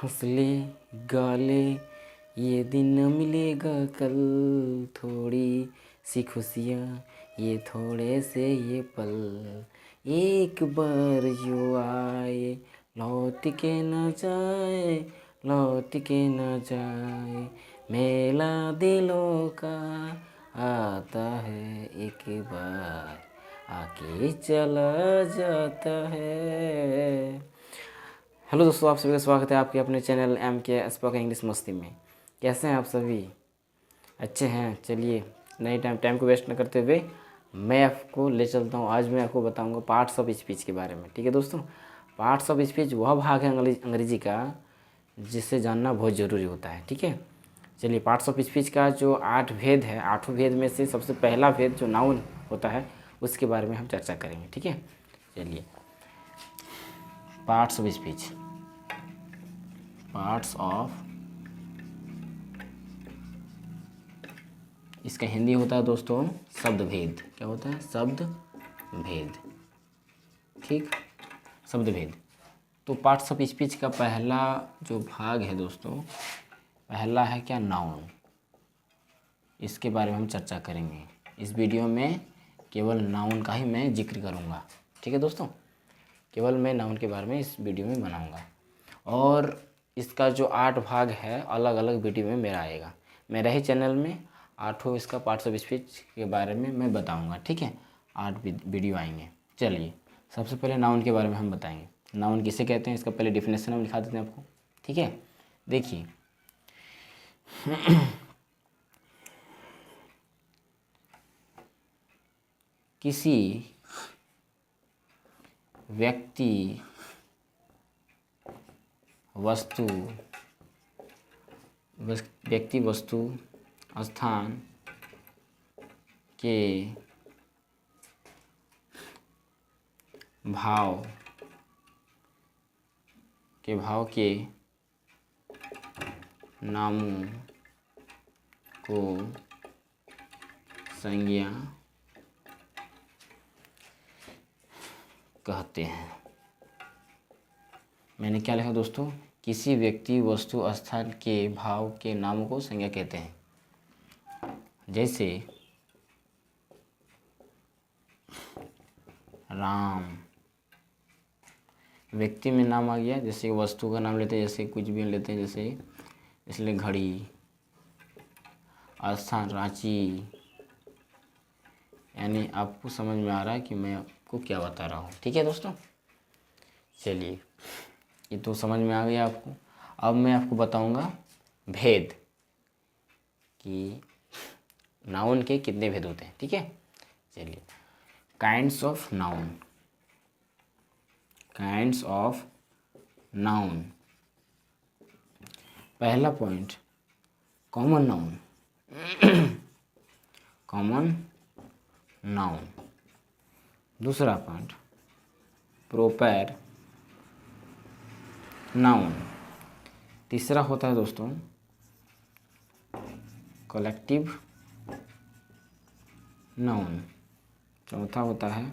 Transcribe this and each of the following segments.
हंस ले गा ले ये दिन मिलेगा कल, थोड़ी सी खुशियाँ ये थोड़े से ये पल, एक बार जो आए लौट के न जाए, लौट के न जाए। मेला दिलों का आता है एक बार, आके चला जाता है। हेलो दोस्तों, आप सभी का स्वागत है आपके अपने चैनल MK स्पोकन इंग्लिश मस्ती में। कैसे हैं आप सभी? अच्छे हैं। चलिए नए टाइम को वेस्ट न करते हुए मैं आपको ले चलता हूँ। आज मैं आपको बताऊँगा पार्ट्स ऑफ स्पीच के बारे में। ठीक है दोस्तों, पार्ट्स ऑफ स्पीच वह भाग है अंग्रेजी का जिसे जानना बहुत ज़रूरी होता है। ठीक है, चलिए पार्ट्स ऑफ स्पीच का जो 8 भेद है, 8 भेद में से सबसे पहला भेद जो नाउन होता है उसके बारे में हम चर्चा करेंगे। ठीक है, चलिए parts of speech. Parts of, इसका हिंदी होता है दोस्तों शब्द भेद। क्या होता है? शब्द भेद। ठीक, शब्द भेद। तो पार्ट्स ऑफ स्पीच का पहला जो भाग है दोस्तों, पहला है क्या? नाउन। इसके बारे में हम चर्चा करेंगे। इस वीडियो में केवल नाउन का ही मैं जिक्र करूँगा। ठीक है दोस्तों, केवल मैं नाउन के बारे में इस वीडियो में बनाऊँगा। और इसका जो 8 भाग है अलग अलग वीडियो में मेरा आएगा। मेरा ही चैनल में 8 इसका पार्ट्स ऑफ स्पीच के बारे में मैं बताऊंगा। ठीक है, 8 वीडियो आएंगे। चलिए सबसे पहले नाउन के बारे में हम बताएंगे। नाउन किसे कहते हैं इसका पहले डिफिनेशन हम लिखा देते हैं आपको। ठीक है, देखिए किसी व्यक्ति, वस्तु, स्थान के भाव के नामों को संज्ञा कहते हैं। मैंने क्या लिखा दोस्तों? किसी व्यक्ति, वस्तु, स्थान के भाव के नामों को संज्ञा कहते हैं। जैसे राम, व्यक्ति में नाम आ गया। जैसे वस्तु का नाम लेते हैं, जैसे कुछ भी लेते हैं, जैसे इसलिए घड़ी। स्थान रांची। यानी आपको समझ में आ रहा है कि मैं आपको क्या बता रहा हूँ। ठीक है दोस्तों, चलिए ये तो समझ में आ गया आपको। अब मैं आपको बताऊंगा भेद कि नाउन के कितने भेद होते हैं। ठीक है, चलिए kinds of noun. Kinds of noun. पहला point common noun. Common noun. दूसरा पॉइंट प्रोपर नाउन। तीसरा होता है दोस्तों कलेक्टिव नाउन। चौथा होता है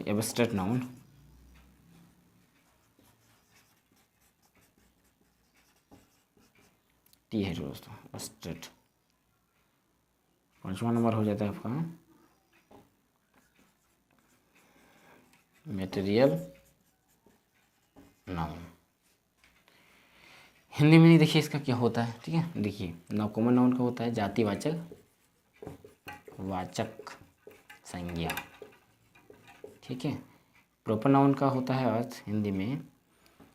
एब्स्ट्रैक्ट नाउन। टी है दोस्तों एब्स्ट्रैक्ट। पांचवा नंबर हो जाता है आपका मटेरियल नाउन। हिंदी में नहीं, देखिए इसका क्या होता है। ठीक है, देखिए ना कॉमन नाउन का होता है जातिवाचक, वाचक, संज्ञा। ठीक है, प्रॉपर नाउन का होता है अर्थ हिंदी में,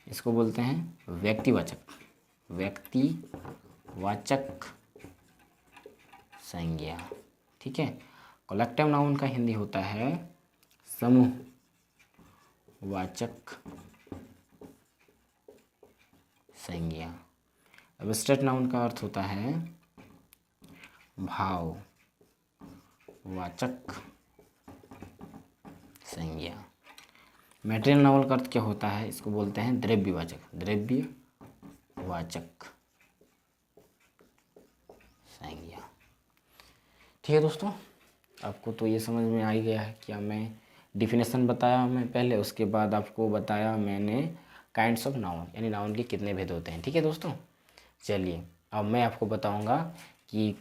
इसको बोलते हैं व्यक्तिवाचक, व्यक्तिवाचक संज्ञा। ठीक है, कलेक्टिव नाउन का हिंदी होता है समूहवाचक संज्ञा। एब्स्ट्रैक्ट नाउन का अर्थ होता है भाववाचक संज्ञा। मटेरियल नाउन का अर्थ क्या होता है? इसको बोलते हैं द्रव्यवाचक, द्रव्यवाचक संज्ञा। ठीक है दोस्तों, आपको तो ये समझ में आ ही गया है। क्या मैं डिफिनेशन बताया मैं पहले, उसके बाद आपको बताया मैंने काइंड्स ऑफ नाउन, यानी नाउन के कितने भेद होते हैं। ठीक है दोस्तों, चलिए अब मैं आपको बताऊंगा कि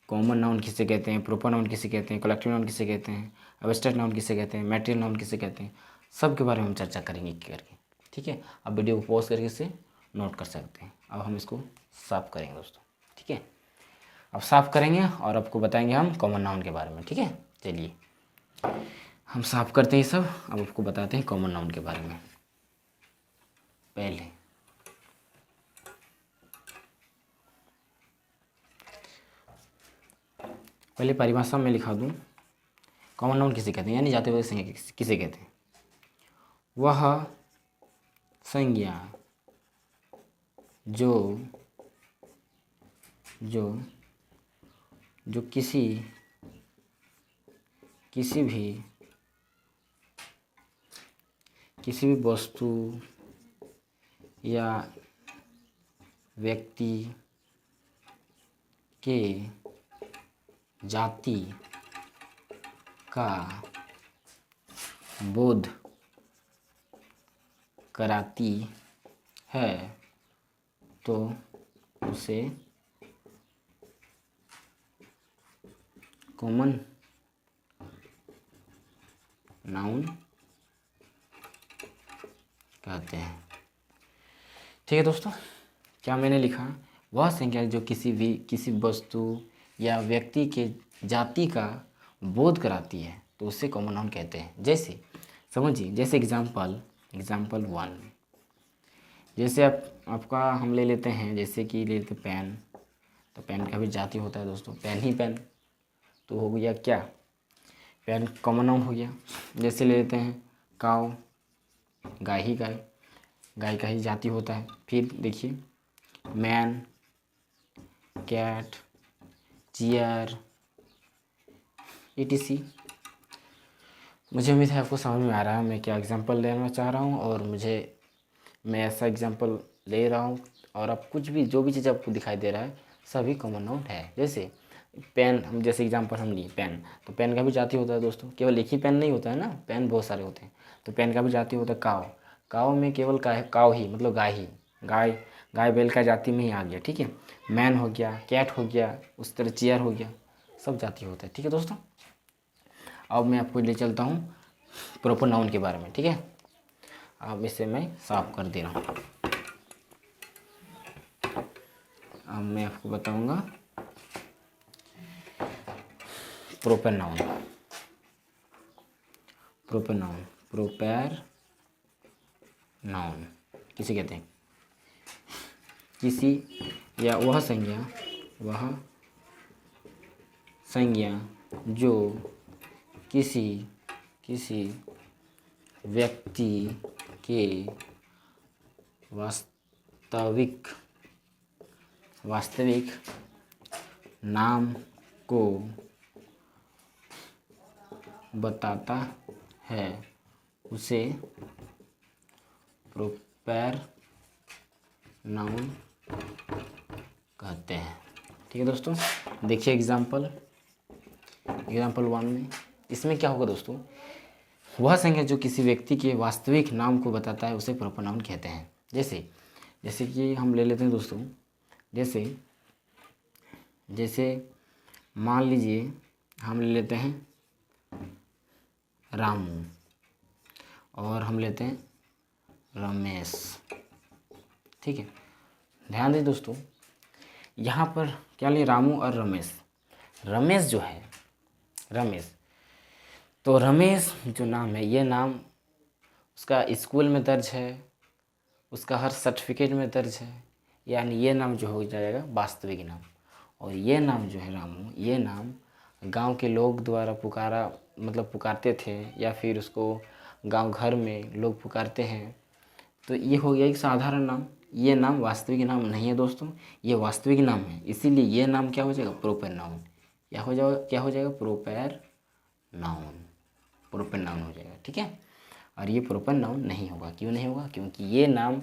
कॉमन नाउन किसे कहते हैं, प्रॉपर नाउन किसे कहते हैं, कलेक्टिव नाउन किसे कहते हैं, एब्स्ट्रैक्ट नाउन किसे कहते हैं, मैटेरियल नाउन किसे कहते हैं, सब के बारे में हम चर्चा करेंगे एक करके। ठीक है, अब वीडियो को पॉज करके इसे नोट कर सकते हैं। अब हम इसको साफ करेंगे दोस्तों। ठीक है, अब साफ करेंगे और आपको बताएंगे हम कॉमन नाउन के बारे में। ठीक है, चलिए हम साफ करते हैं सब, अब आपको बताते हैं कॉमन नाउन के बारे में। पहले परिभाषा में लिखा दूं, कॉमन नाउन किसे कहते हैं, यानी जाते हुए संज्ञा किसे कहते हैं। वह संज्ञा जो किसी भी वस्तु या व्यक्ति के जाति का बोध कराती है तो उसे कॉमन नाउन कहते हैं। ठीक है दोस्तों, क्या मैंने लिखा, वह संज्ञा जो किसी वस्तु या व्यक्ति के जाति का बोध कराती है तो उसे कॉमन नाउन कहते हैं। जैसे समझिए, जैसे एग्जाम्पल 1, जैसे आपका हम ले लेते हैं, जैसे कि ले लेते पेन, तो पेन का भी जाति होता है दोस्तों, पेन ही पेन, तो हो गया क्या, पेन कॉमन नाउन हो गया। जैसे ले लेते हैं काऊ, गाय ही गाय का ही जाति होता है। फिर देखिए मैन, कैट, चेयर, etc। मुझे उम्मीद है आपको समझ में आ रहा है मैं क्या एग्जांपल लेना चाह रहा हूँ, और मैं ऐसा एग्जांपल ले रहा हूँ, और अब कुछ भी जो भी चीज़ आपको दिखाई दे रहा है सभी कॉमन नाउन है। जैसे पेन, हम जैसे एग्जांपल हम लिए पेन, तो पेन का भी जाति होता है दोस्तों, केवल एक ही पेन नहीं होता है ना, पेन बहुत सारे होते हैं, तो पेन का भी जाति होता है काव। काव में केवल काव ही मतलब गाय बैल का जाति में ही आ गया। ठीक है, मैन हो गया, कैट हो गया, उस तरह चेयर हो गया, सब जाति होता है। ठीक है दोस्तों, अब मैं आपको ले चलता हूँ प्रॉपर नाउन के बारे में। ठीक है, अब इसे मैं साफ कर दे रहा हूँ। अब मैं आपको बताऊंगा प्रॉपर नाउन किसे कहते हैं, किसी या वह संज्ञा जो किसी व्यक्ति के वास्तविक नाम को बताता है उसे प्रॉपर नाउन कहते हैं। ठीक है दोस्तों, देखिए एग्जाम्पल 1 में, इसमें क्या होगा दोस्तों, वह संज्ञा जो किसी व्यक्ति के वास्तविक नाम को बताता है उसे प्रॉपर नाउन कहते हैं। जैसे कि हम ले लेते हैं दोस्तों, जैसे मान लीजिए हम ले लेते हैं रामू, और हम लेते हैं रमेश। ठीक है, ध्यान दें दोस्तों, यहाँ पर क्या ले, रामू और रमेश जो है, तो रमेश जो नाम है, ये नाम उसका स्कूल में दर्ज है, उसका हर सर्टिफिकेट में दर्ज है, यानी ये नाम जो हो जाएगा वास्तविक नाम। और ये नाम जो है रामू, ये नाम गांव के लोग द्वारा पुकारते थे, या फिर उसको गांव घर में लोग पुकारते हैं, तो ये हो गया एक साधारण नाम। ये नाम वास्तविक नाम नहीं है दोस्तों, ये वास्तविक नाम है, इसीलिए ये नाम क्या हो जाएगा, प्रॉपर नाउन। क्या हो जाएगा प्रॉपर नाउन हो जाएगा। ठीक है, और ये प्रॉपर नाउन नहीं होगा। क्यों नहीं होगा, क्योंकि ये नाम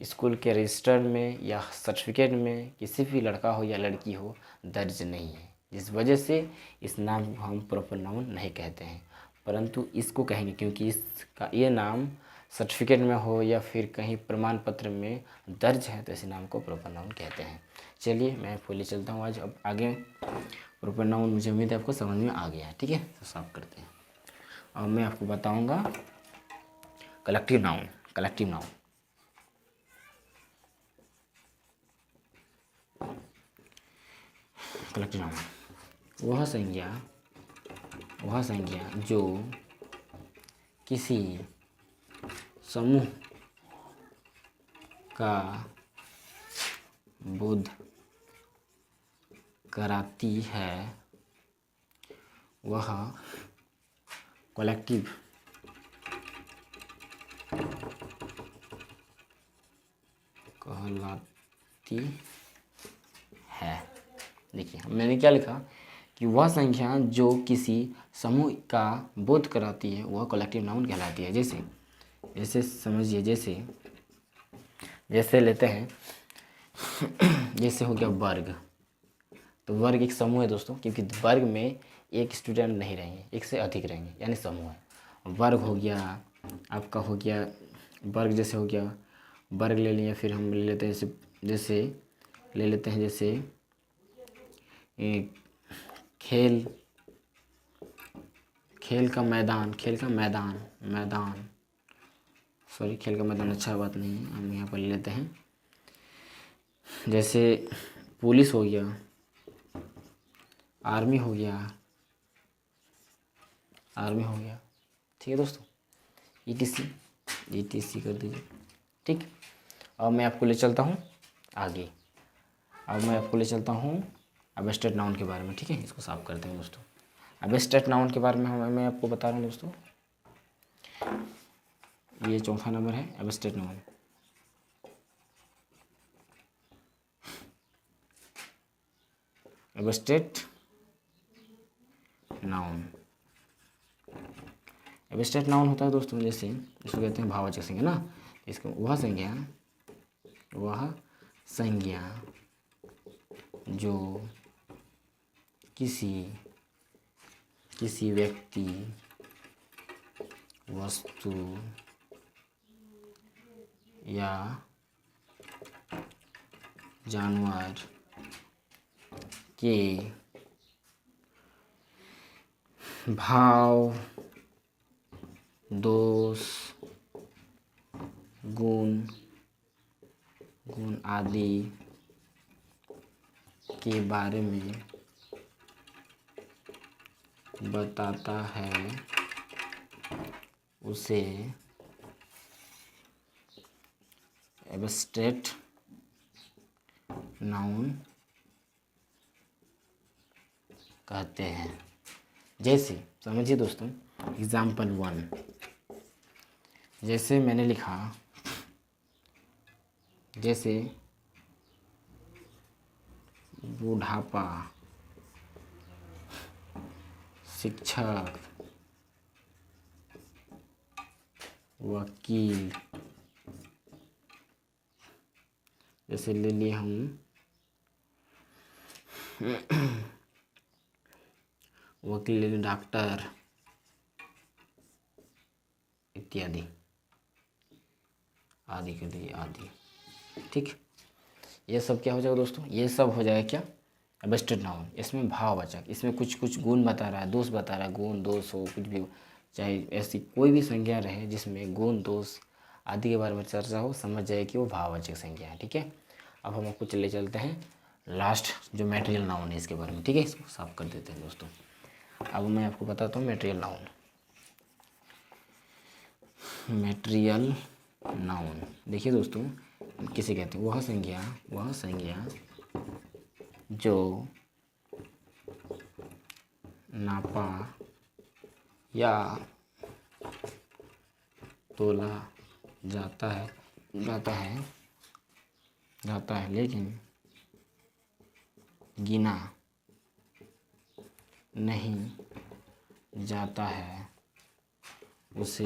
स्कूल के रजिस्टर में या सर्टिफिकेट में किसी भी लड़का हो या लड़की हो दर्ज नहीं है, जिस वजह से इस नाम को हम प्रॉपर नाउन नहीं कहते हैं, परंतु इसको कहेंगे क्योंकि इसका ये नाम सर्टिफिकेट में हो या फिर कहीं प्रमाण पत्र में दर्ज है तो ऐसे नाम को प्रॉपर नाउन कहते हैं। चलिए मैं आपको ले चलता हूँ आज अब आगे। प्रॉपर नाउन मुझे उम्मीद है आपको समझ में आ गया है, ठीक है। तो साफ करते हैं। अब मैं आपको बताऊँगा collective noun. Collective noun collective noun वह संज्ञा जो किसी समूह का बोध कराती है वह कलेक्टिव कहलाती है। देखिए मैंने क्या लिखा कि वह संख्या जो किसी समूह का बोध कराती है वह कलेक्टिव नाउन कहलाती है। जैसे समझिए, जैसे लेते हैं जैसे हो गया वर्ग। तो वर्ग एक समूह है दोस्तों, क्योंकि वर्ग में एक स्टूडेंट नहीं रहेंगे, एक से अधिक रहेंगे, यानी समूह है। वर्ग हो गया आपका, हो गया वर्ग। जैसे हो गया वर्ग ले लिया, फिर हम ले लेते हैं जैसे ले लेते हैं जैसे खेल का मैदान सॉरी, खेल का मैदान अच्छा बात नहीं है, हम यहाँ पर ले लेते हैं जैसे पुलिस हो गया, आर्मी हो गया, ठीक है दोस्तों। ETC कर दीजिए, ठीक। अब मैं आपको ले चलता हूँ आगे। अब मैं आपको ले चलता हूँ एब्स्ट्रैक्ट नाउन के बारे में, ठीक है। इसको साफ करते हैं दोस्तों। एब्स्ट्रैक्ट नाउन के बारे में मैं आपको बता रहा हूँ दोस्तों। ये चौथा नंबर है एब्स्ट्रैक्ट नाउन। एब्स्ट्रैक्ट नाउन होता है दोस्तों, जैसे इसको कहते हैं भाववाचक संज्ञा ना। इसको वह संज्ञा जो किसी व्यक्ति, वस्तु या जानवर के भाव, दोष, गुण आदि के बारे में बताता है, उसे एब्स्ट्रैक्ट नाउन कहते हैं। जैसे समझिए दोस्तों, एग्जाम्पल 1, जैसे मैंने लिखा, जैसे बुढ़ापा, शिक्षक, वकील। जैसे ले लिए हम वकील, ले लिए डॉक्टर इत्यादि, आदि के लिए आदि, ठीक। ये सब क्या हो जाएगा दोस्तों? ये सब हो जाएगा क्या? Abstract noun. इसमें भाववाचक, इसमें कुछ गुण बता रहा है, दोष बता रहा है, गुण दोष हो कुछ भी हो, चाहे ऐसी कोई भी संज्ञा रहे जिसमें गुण दोष आदि के बारे में चर्चा हो, समझ जाए कि वो भाववाचक संज्ञा है, ठीक है। अब हम आपको चले चलते हैं लास्ट जो मैटेरियल नाउन है इसके बारे में, ठीक है। इसको साफ कर देते हैं दोस्तों। अब मैं आपको बताता हूँ मैटेरियल नाउन। मैटेरियल नाउन देखिए दोस्तों, किसे कहते हैं? वह संज्ञा जो नापा या तोला जाता है लेकिन गिना नहीं जाता है, उसे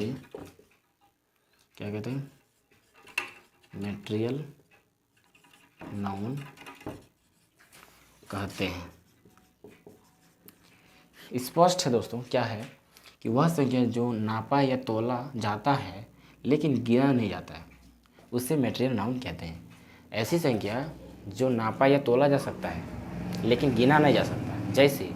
क्या कहते हैं? मैटेरियल नाउन कहते हैं। स्पष्ट है दोस्तों, क्या है कि वह संज्ञा जो नापा या तोला जाता है लेकिन गिना नहीं जाता है, उसे मटेरियल नाउन कहते हैं। ऐसी संख्या जो नापा या तोला जा सकता है लेकिन गिना नहीं जा सकता है। जैसे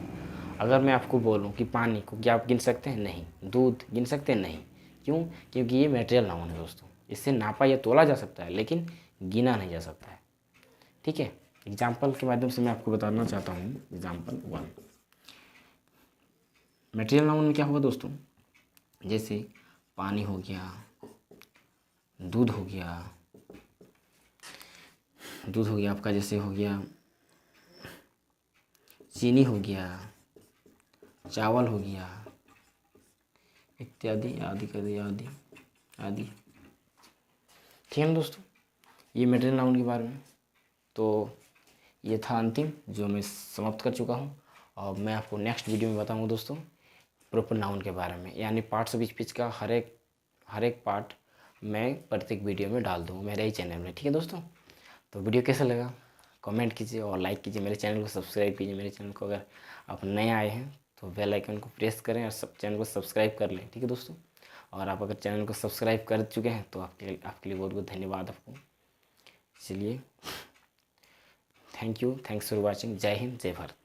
अगर मैं आपको बोलूं कि पानी को क्या आप गिन सकते हैं? नहीं। दूध गिन सकते हैं? नहीं। क्यों? क्योंकि ये मटेरियल नाउन है दोस्तों, इससे नापा या तोला जा सकता है लेकिन गिना नहीं जा सकता है। ठीक है, एग्जाम्पल के माध्यम से मैं आपको बताना चाहता हूँ। एग्जाम्पल 1, मटेरियल नाउन में क्या होगा दोस्तों? जैसे पानी हो गया, दूध हो गया, आपका जैसे हो गया चीनी हो गया, चावल हो गया, इत्यादि आदि कर दिया, आदि आदि। ठीक है ना दोस्तों, ये मटेरियल नाउन के बारे में। तो ये था अंतिम जो मैं समाप्त कर चुका हूँ, और मैं आपको नेक्स्ट वीडियो में बताऊँगा दोस्तों प्रॉपर नाउन के बारे में, यानी पार्ट्स ऑफ स्पीच का हर एक पार्ट मैं प्रत्येक वीडियो में डाल दूँगा मेरे ही चैनल में। ठीक है दोस्तों, तो वीडियो कैसा लगा कमेंट कीजिए और लाइक कीजिए, मेरे चैनल को सब्सक्राइब कीजिए। मेरे चैनल को अगर आप नए आए हैं तो बेल आइकन को प्रेस करें और चैनल को सब्सक्राइब कर लें। ठीक है दोस्तों, और आप अगर चैनल को सब्सक्राइब कर चुके हैं तो आपके लिए बहुत बहुत धन्यवाद आपको। चलिए, thank you, thanks for watching. जय हिंद, जय भारत।